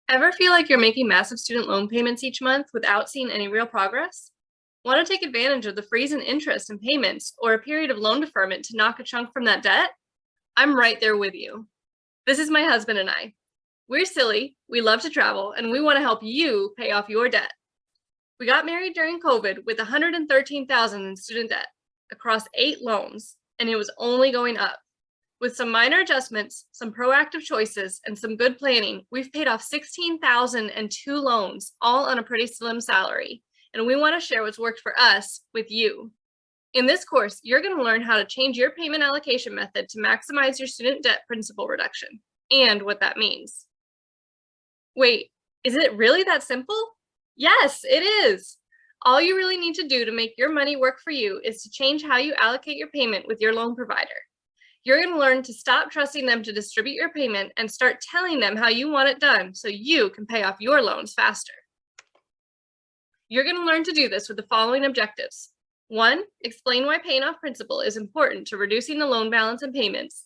Ever feel like you're making massive student loan payments each month without seeing any real progress? Want to take advantage of the freeze in interest and payments or a period of loan deferment to knock a chunk from that debt? I'm right there with you. This is my husband and I. We're silly, we love to travel, and we want to help you pay off your debt. We got married during COVID with $113,000 in student debt across 8 loans, and it was only going up. With some minor adjustments, some proactive choices, and some good planning, we've paid off $16,000 and 2 loans, all on a pretty slim salary. And we want to share what's worked for us with you. In this course, you're going to learn how to change your payment allocation method to maximize your student debt principal reduction and what that means. Wait, is it really that simple? Yes, it is. All you really need to do to make your money work for you is to change how you allocate your payment with your loan provider. You're going to learn to stop trusting them to distribute your payment and start telling them how you want it done so you can pay off your loans faster. You're going to learn to do this with the following objectives. 1, explain why paying off principal is important to reducing the loan balance and payments.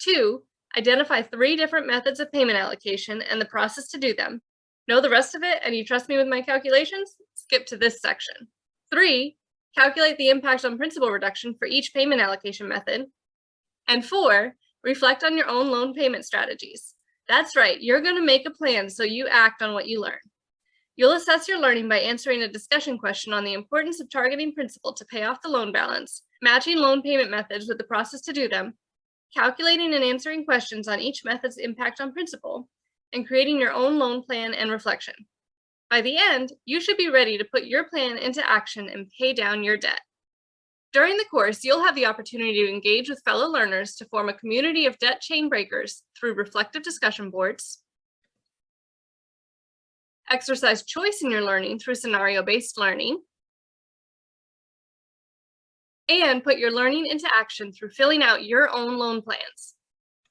2, identify 3 different methods of payment allocation and the process to do them. Know the rest of it and you trust me with my calculations? Skip to this section. 3, calculate the impact on principal reduction for each payment allocation method. And 4, reflect on your own loan payment strategies. That's right, you're going to make a plan so you act on what you learn. You'll assess your learning by answering a discussion question on the importance of targeting principal to pay off the loan balance, matching loan payment methods with the process to do them, calculating and answering questions on each method's impact on principal, and creating your own loan plan and reflection. By the end, you should be ready to put your plan into action and pay down your debt. During the course, you'll have the opportunity to engage with fellow learners to form a community of debt chain breakers through reflective discussion boards, exercise choice in your learning through scenario-based learning, and put your learning into action through filling out your own loan plans.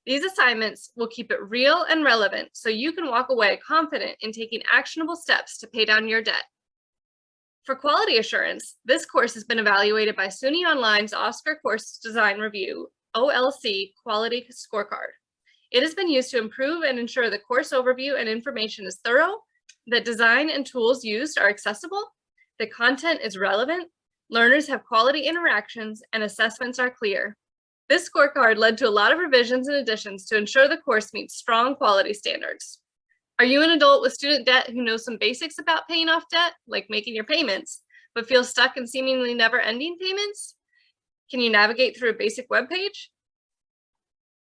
These assignments will keep it real and relevant so you can walk away confident in taking actionable steps to pay down your debt. For quality assurance, this course has been evaluated by SUNY Online's Oscar Course Design Review, OLC Quality Scorecard. It has been used to improve and ensure the course overview and information is thorough, that design and tools used are accessible, the content is relevant, learners have quality interactions, and assessments are clear. This scorecard led to a lot of revisions and additions to ensure the course meets strong quality standards. Are you an adult with student debt who knows some basics about paying off debt, like making your payments, but feels stuck in seemingly never-ending payments? Can you navigate through a basic web page?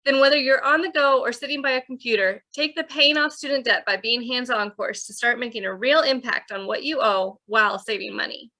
Then whether you're on the go or sitting by a computer, take the Paying Off Student Debt by Being Hands-On course to start making a real impact on what you owe while saving money.